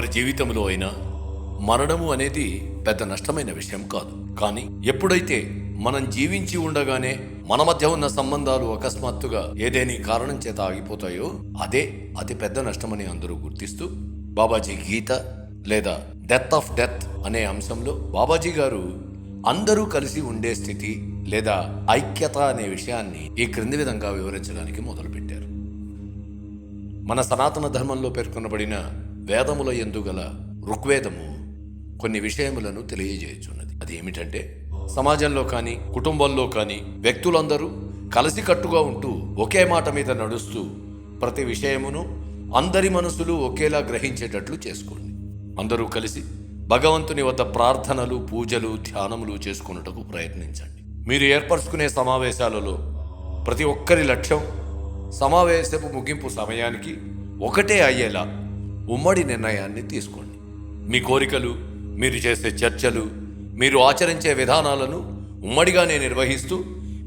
ఎవరి జీవితంలో అయినా మరణము అనేది పెద్ద నష్టమైన విషయం కాదు. కానీ ఎప్పుడైతే మనం జీవించి ఉండగానే మన మధ్య ఉన్న సంబంధాలు అకస్మాత్తుగా ఏదేని కారణం చేత ఆగిపోతాయో అదే అతి పెద్ద నష్టమని అందరూ గుర్తిస్తూ బాబాజీ గీత లేదా డెత్ ఆఫ్ డెత్ అనే అంశంలో బాబాజీ గారు అందరూ కలిసి ఉండే స్థితి లేదా ఐక్యత అనే విషయాన్ని ఈ క్రింది విధంగా వివరించడానికి మొదలుపెట్టారు. మన సనాతన ధర్మంలో పేర్కొనబడిన వేదముల యందు గల ఋగ్వేదము కొన్ని విషయములను తెలియజేయుచున్నది. అది ఏమిటంటే, సమాజంలో కానీ కుటుంబంలో కానీ వ్యక్తులందరూ కలిసికట్టుగా ఉంటూ ఒకే మాట మీద నడుస్తూ ప్రతి విషయమును అందరి మనసులు ఒకేలా గ్రహించేటట్లు చేసుకోండి. అందరూ కలిసి భగవంతుని వద్ద ప్రార్థనలు, పూజలు, ధ్యానములు చేసుకున్నటకు ప్రయత్నించండి. మీరు ఏర్పరచుకునే సమావేశాలలో ప్రతి ఒక్కరి లక్ష్యం సమావేశపు ముగింపు సమయానికి ఒకటే అయ్యేలా ఉమ్మడి నిర్ణయాన్ని తీసుకోండి. మీ కోరికలు, మీరు చేసే చర్చలు, మీరు ఆచరించే విధానాలను ఉమ్మడిగానే నిర్వహిస్తూ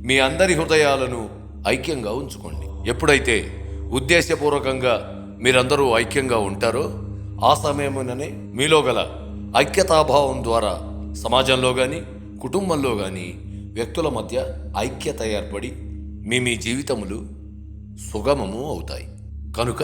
మీ అందరి హృదయాలను ఐక్యంగా ఉంచుకోండి. ఎప్పుడైతే ఉద్దేశపూర్వకంగా మీరందరూ ఐక్యంగా ఉంటారో ఆ సమయముననే మీలో గల ఐక్యతాభావం ద్వారా సమాజంలో కానీ కుటుంబంలో కానీ వ్యక్తుల మధ్య ఐక్యత ఏర్పడి మీ జీవితములు సుగమము అవుతాయి. కనుక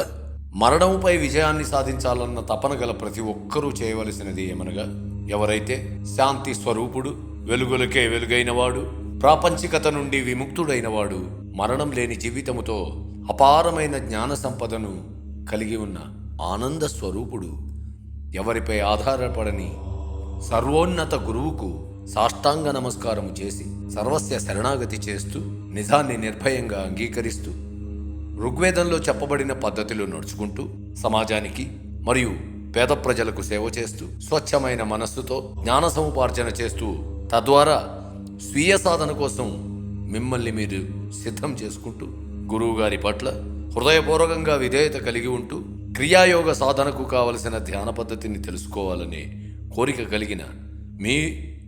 మరణముపై విజయాన్ని సాధించాలన్న తపన గల ప్రతి ఒక్కరూ చేయవలసినది ఏమనగా, ఎవరైతే శాంతి స్వరూపుడు, వెలుగులకే వెలుగైనవాడు, ప్రాపంచికత నుండి విముక్తుడైనవాడు, మరణం లేని జీవితముతో అపారమైన జ్ఞాన సంపదను కలిగి ఉన్న ఆనంద స్వరూపుడు, ఎవరిపై ఆధారపడని సర్వోన్నత గురువుకు సాష్టాంగ నమస్కారము చేసి సర్వస్య శరణాగతి చేస్తూ నిజాన్ని నిర్భయంగా అంగీకరిస్తూ ఋగ్వేదంలో చెప్పబడిన పద్ధతిలో నడుచుకుంటూ సమాజానికి మరియు పేద ప్రజలకు సేవ చేస్తూ స్వచ్ఛమైన మనస్సుతో జ్ఞాన సముపార్జన చేస్తూ తద్వారా స్వీయ సాధన కోసం మిమ్మల్ని మీరు సిద్ధం చేసుకుంటూ గురువుగారి పట్ల హృదయపూర్వకంగా విధేయత కలిగి ఉంటూ క్రియాయోగ సాధనకు కావలసిన ధ్యాన పద్ధతిని తెలుసుకోవాలనే కోరిక కలిగిన మీ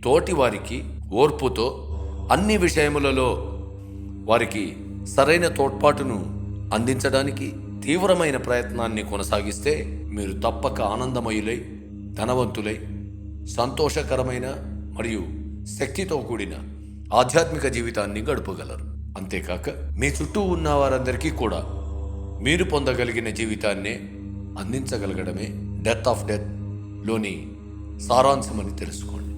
తోటి వారికి ఓర్పుతో అన్ని విషయములలో వారికి సరైన తోడ్పాటును అందించడానికి తీవ్రమైన ప్రయత్నాన్ని కొనసాగిస్తే మీరు తప్పక ఆనందమయులై, ధనవంతులై, సంతోషకరమైన మరియు శక్తితో కూడిన ఆధ్యాత్మిక జీవితాన్ని గడపగలరు. అంతేకాక మీ చుట్టూ ఉన్న వారందరికీ కూడా మీరు పొందగలిగిన జీవితాన్నే అందించగలగడమే డెత్ ఆఫ్ డెత్ లోని సారాంశమని తెలుసుకోండి.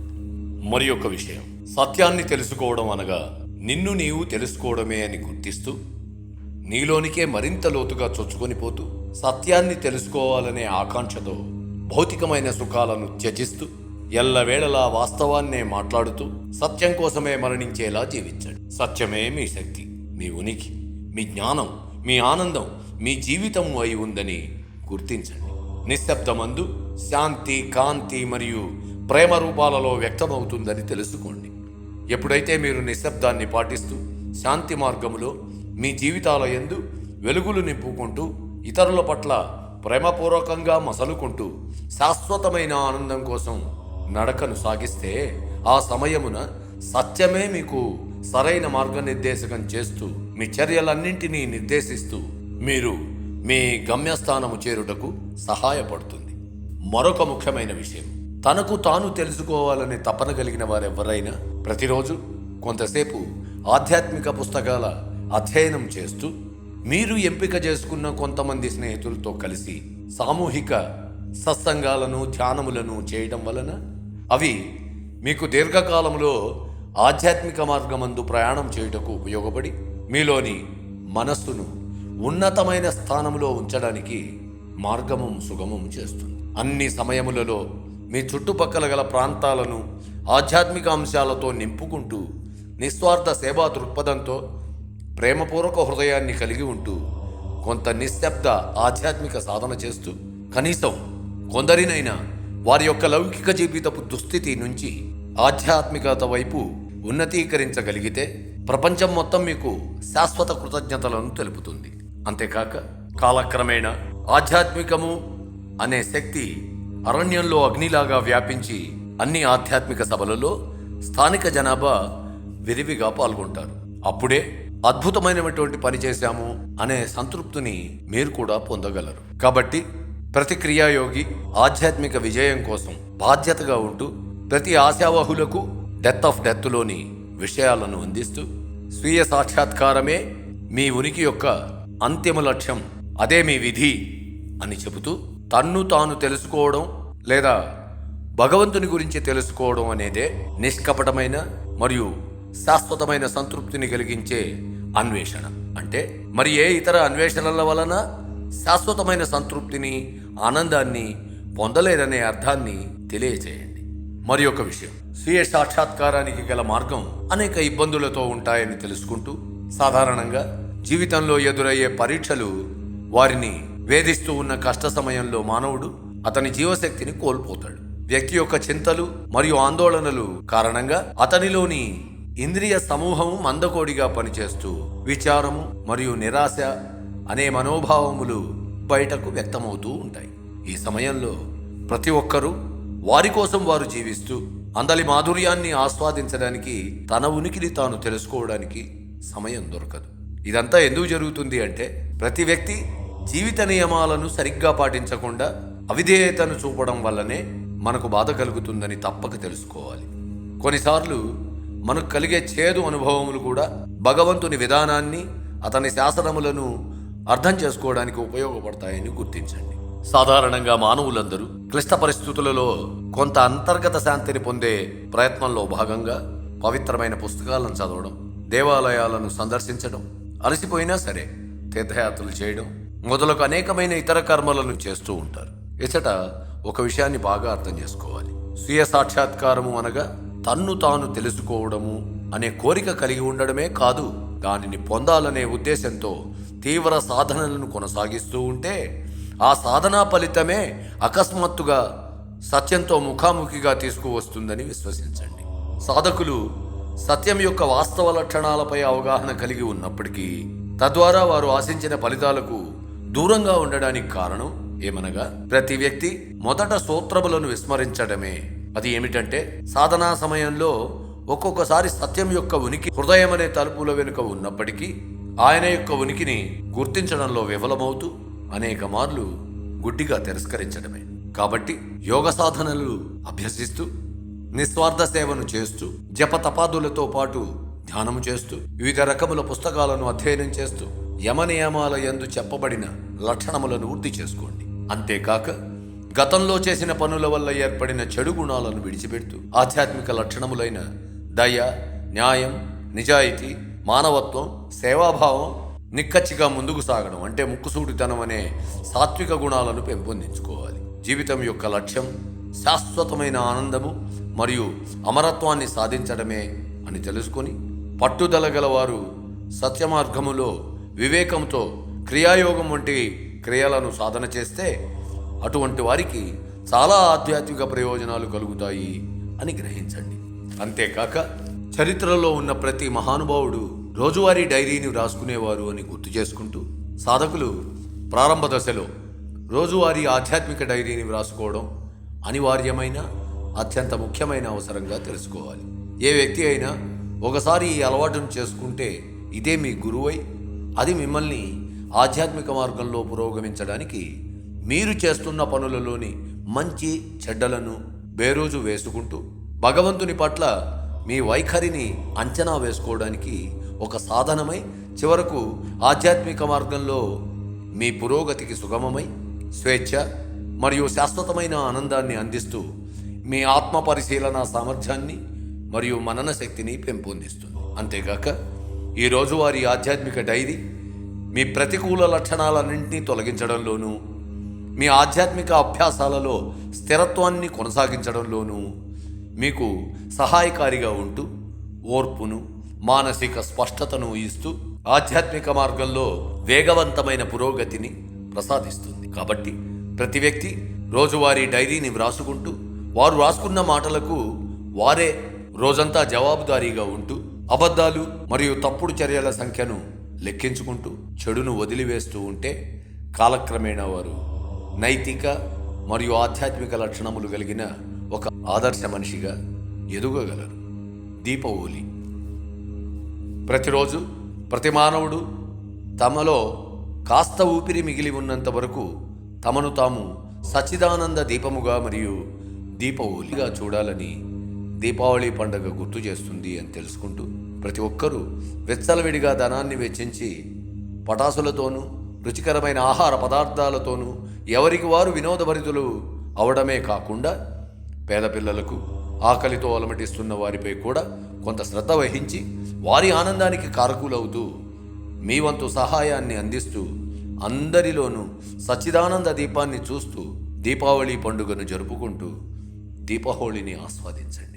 మరి ఒక విషయం, సత్యాన్ని తెలుసుకోవడం అనగా నిన్ను నీవు తెలుసుకోవడమే అని గుర్తిస్తూ నీలోనికే మరింత లోతుగా చొచ్చుకొని పోతూ సత్యాన్ని తెలుసుకోవాలనే ఆకాంక్షతో భౌతికమైన సుఖాలను త్యజిస్తూ ఎల్లవేళలా వాస్తవాన్నే మాట్లాడుతూ సత్యం కోసమే మరణించేలా జీవించండి. సత్యమే మీ శక్తి, మీ ఉనికి, మీ జ్ఞానం, మీ ఆనందం, మీ జీవితం అయి ఉందని గుర్తించండి. నిశ్శబ్దమందు శాంతి, కాంతి మరియు ప్రేమ రూపాలలో వ్యక్తమవుతుందని తెలుసుకోండి. ఎప్పుడైతే మీరు నిశ్శబ్దాన్ని పాటిస్తూ శాంతి మార్గములో మీ జీవితాల యందు వెలుగులు నింపుకుంటూ ఇతరుల పట్ల ప్రేమపూర్వకంగా మసలుకుంటూ శాశ్వతమైన ఆనందం కోసం నడకను సాగిస్తే ఆ సమయమున సత్యమే మీకు సరైన మార్గనిర్దేశకం చేస్తూ మీ చర్యలన్నింటినీ నిర్దేశిస్తూ మీరు మీ గమ్యస్థానము చేరుటకు సహాయపడుతుంది. మరొక ముఖ్యమైన విషయం, తనకు తాను తెలుసుకోవాలని తపన కలిగిన వారెవరైనా ప్రతిరోజు కొంతసేపు ఆధ్యాత్మిక పుస్తకాల అధ్యయనం చేస్తూ మీరు ఎంపిక చేసుకున్న కొంతమంది స్నేహితులతో కలిసి సామూహిక సత్సంగాలను, ధ్యానములను చేయడం వలన అవి మీకు దీర్ఘకాలంలో ఆధ్యాత్మిక మార్గమందు ప్రయాణం చేయుటకు ఉపయోగపడి మీలోని మనస్సును ఉన్నతమైన స్థానంలో ఉంచడానికి మార్గము సుగమం చేస్తుంది. అన్ని సమయములలో మీ చుట్టుపక్కల గల ప్రాంతాలను ఆధ్యాత్మిక అంశాలతో నింపుకుంటూ నిస్వార్థ సేవా దృక్పథంతో ప్రేమపూర్వక హృదయాన్ని కలిగి ఉంటూ కొంత నిశ్శబ్ద ఆధ్యాత్మిక సాధన చేస్తూ కనీసం కొందరినైనా వారి యొక్క లౌకిక జీవితపు దుస్థితి నుంచి ఆధ్యాత్మికత వైపు ఉన్నతీకరించగలిగితే ప్రపంచం మొత్తం మీకు శాశ్వత కృతజ్ఞతలను తెలుపుతుంది. అంతేకాక కాలక్రమేణా ఆధ్యాత్మికము అనే శక్తి అరణ్యంలో అగ్నిలాగా వ్యాపించి అన్ని ఆధ్యాత్మిక సభలలో స్థానిక జనాభా విరివిగా పాల్గొంటారు. అప్పుడే అద్భుతమైనటువంటి పని చేశాము అనే సంతృప్తిని మీరు కూడా పొందగలరు. కాబట్టి ప్రతి క్రియాయోగి ఆధ్యాత్మిక విజయం కోసం బాధ్యతగా ఉంటూ ప్రతి ఆశావహులకు డెత్ ఆఫ్ డెత్లోని విషయాలను అందిస్తూ స్వీయ సాక్షాత్కారమే మీ ఉనికి యొక్క అంతిమ లక్ష్యం, అదే మీ విధి అని చెబుతూ తన్ను తాను తెలుసుకోవడం లేదా భగవంతుని గురించి తెలుసుకోవడం అనేదే నిష్కపటమైన మరియు శాశ్వతమైన సంతృప్తిని కలిగించే అన్వేషణ. అంటే మరి ఏ ఇతర అన్వేషణల వలన శాశ్వతమైన సంతృప్తిని, ఆనందాన్ని పొందలేరనే అర్థాన్ని తెలియచేయండి. మరి ఒక విషయం, స్వీయ సాక్షాత్కారానికి గల మార్గం అనేక ఇబ్బందులతో ఉంటాయని తెలుసుకుంటూ సాధారణంగా జీవితంలో ఎదురయ్యే పరీక్షలు వారిని వేధిస్తూ ఉన్న కష్ట సమయంలో మానవుడు అతని జీవశక్తిని కోల్పోతాడు. వ్యక్తి యొక్క చింతలు మరియు ఆందోళనలు కారణంగా అతనిలోని ఇంద్రియ సమూహము మందకోడిగా పనిచేస్తూ విచారము మరియు నిరాశ అనే మనోభావములు బయటకు వ్యక్తమవుతూ ఉంటాయి. ఈ సమయంలో ప్రతి ఒక్కరూ వారి కోసం వారు జీవిస్తూ అందలి మాధుర్యాన్ని ఆస్వాదించడానికి, తన ఉనికిని తాను తెలుసుకోవడానికి సమయం దొరకదు. ఇదంతా ఎందుకు జరుగుతుంది అంటే ప్రతి వ్యక్తి జీవిత నియమాలను సరిగ్గా పాటించకుండా అవిధేయతను చూపడం వల్లనే మనకు బాధ కలుగుతుందని తప్పక తెలుసుకోవాలి. కొన్నిసార్లు మనకు కలిగే చేదు అనుభవములు కూడా భగవంతుని విధానాన్ని, అతని శాసనములను అర్థం చేసుకోవడానికి ఉపయోగపడతాయని గుర్తించండి. సాధారణంగా మానవులందరూ క్లిష్ట పరిస్థితులలో కొంత అంతర్గత శాంతిని పొందే ప్రయత్నంలో భాగంగా పవిత్రమైన పుస్తకాలను చదవడం, దేవాలయాలను సందర్శించడం, అలసిపోయినా సరే తీర్థయాత్రలు చేయడం మొదలగు అనేకమైన ఇతర కర్మలను చేస్తూ ఉంటారు. ఇచ్చట ఒక విషయాన్ని బాగా అర్థం చేసుకోవాలి. స్వీయ సాక్షాత్కారము అనగా తన్ను తాను తెలుసుకోవడము అనే కోరిక కలిగి ఉండడమే కాదు, దానిని పొందాలనే ఉద్దేశంతో తీవ్ర సాధనలను కొనసాగిస్తూ ఉంటే ఆ సాధనా ఫలితమే అకస్మాత్తుగా సత్యంతో ముఖాముఖిగా తీసుకువస్తుందని విశ్వసించండి. సాధకులు సత్యం యొక్క వాస్తవ లక్షణాలపై అవగాహన కలిగి ఉన్నప్పటికీ తద్వారా వారు ఆశించిన ఫలితాలకు దూరంగా ఉండడానికి కారణం ఏమనగా ప్రతి వ్యక్తి మొదట సూత్రములను విస్మరించడమే. అది ఏమిటంటే సాధనా సమయంలో ఒక్కొక్కసారి సత్యం యొక్క ఉనికి హృదయం అనే తలుపుల వెనుక ఉన్నప్పటికీ ఆయన యొక్క ఉనికిని గుర్తించడంలో విఫలమవుతూ అనేక మార్లు గుడ్డిగా తిరస్కరించడమే. కాబట్టి యోగ సాధనలు అభ్యసిస్తూ నిస్వార్థ సేవను చేస్తూ జప తపాదులతో పాటు ధ్యానము చేస్తూ వివిధ రకముల పుస్తకాలను అధ్యయనం చేస్తూ యమనియమాల యందు చెప్పబడిన లక్షణములను వృద్ధి చేసుకోండి. అంతేకాక గతంలో చేసిన పనుల వల్ల ఏర్పడిన చెడు గుణాలను విడిచిపెడుతూ ఆధ్యాత్మిక లక్షణములైన దయ, న్యాయం, నిజాయితీ, మానవత్వం, సేవాభావం, నిక్కచ్చిగా ముందుకు సాగడం అంటే ముక్కుసూటితనం అనే సాత్విక గుణాలను పెంపొందించుకోవాలి. జీవితం యొక్క లక్ష్యం శాశ్వతమైన ఆనందము మరియు అమరత్వాన్ని సాధించడమే అని తెలుసుకొని పట్టుదల గలవారు సత్యమార్గములో వివేకంతో క్రియాయోగం వంటి క్రియలను సాధన చేస్తే అటువంటి వారికి చాలా ఆధ్యాత్మిక ప్రయోజనాలు కలుగుతాయి అని గ్రహించండి. అంతేకాక చరిత్రలో ఉన్న ప్రతి మహానుభావుడు రోజువారీ డైరీని వ్రాసుకునేవారు అని గుర్తు చేసుకుంటూ సాధకులు ప్రారంభ దశలో రోజువారీ ఆధ్యాత్మిక డైరీని వ్రాసుకోవడం అనివార్యమైన, అత్యంత ముఖ్యమైన అవసరంగా తెలుసుకోవాలి. ఏ వ్యక్తి అయినా ఒకసారి ఈ అలవాటును చేసుకుంటే ఇదే మీ గురువై అది మిమ్మల్ని ఆధ్యాత్మిక మార్గంలో పురోగమించడానికి మీరు చేస్తున్న పనులలోని మంచి చెడ్డలను బేరోజు వేసుకుంటూ భగవంతుని పట్ల మీ వైఖరిని అంచనా వేసుకోవడానికి ఒక సాధనమై చివరకు ఆధ్యాత్మిక మార్గంలో మీ పురోగతికి సుగమమై స్వేచ్ఛ మరియు శాశ్వతమైన ఆనందాన్ని అందిస్తూ మీ ఆత్మ పరిశీలన సామర్థ్యాన్ని మరియు మనన శక్తిని పెంపొందిస్తుంది. అంతేగాక ఈ రోజువారీ ఆధ్యాత్మిక డైరీ మీ ప్రతికూల లక్షణాలన్నింటినీ తొలగించడంలోనూ మీ ఆధ్యాత్మిక అభ్యాసాలలో స్థిరత్వాన్ని కొనసాగించడంలోనూ మీకు సహాయకారిగా ఉంటూ ఓర్పును, మానసిక స్పష్టతను ఇస్తూ ఆధ్యాత్మిక మార్గంలో వేగవంతమైన పురోగతిని ప్రసాదిస్తుంది. కాబట్టి ప్రతి వ్యక్తి రోజువారీ డైరీని వ్రాసుకుంటూ వారు రాసుకున్న మాటలకు వారే రోజంతా జవాబుదారీగా ఉంటూ అబద్ధాలు మరియు తప్పుడు చర్యల సంఖ్యను లెక్కించుకుంటూ చెడును వదిలివేస్తూ ఉంటే కాలక్రమేణా వారు నైతిక మరియు ఆధ్యాత్మిక లక్షణములు కలిగిన ఒక ఆదర్శ మనిషిగా ఎదుగగలరు. దీపవోలి. ప్రతిరోజు ప్రతి మానవుడు తమలో కాస్త ఊపిరి మిగిలి ఉన్నంత వరకు తమను తాము సచ్చిదానంద దీపముగా మరియు దీపవోలిగా చూడాలని దీపావళి పండుగ గుర్తు చేస్తుంది అని తెలుసుకుంటూ ప్రతి ఒక్కరూ వెచ్చలవిడిగా ధనాన్ని వెచ్చించి పటాసులతోనూ రుచికరమైన ఆహార పదార్థాలతోనూ ఎవరికి వారు వినోదభరితులు అవడమే కాకుండా పేద పిల్లలకు ఆకలితో అలమటిస్తున్న వారిపై కూడా కొంత శ్రద్ధ వహించి వారి ఆనందానికి కారకులవుతూ మీ వంతు సహాయాన్ని అందిస్తూ అందరిలోనూ సచ్చిదానంద దీపాన్ని చూస్తూ దీపావళి పండుగను జరుపుకుంటూ దీపావళిని ఆస్వాదించండి.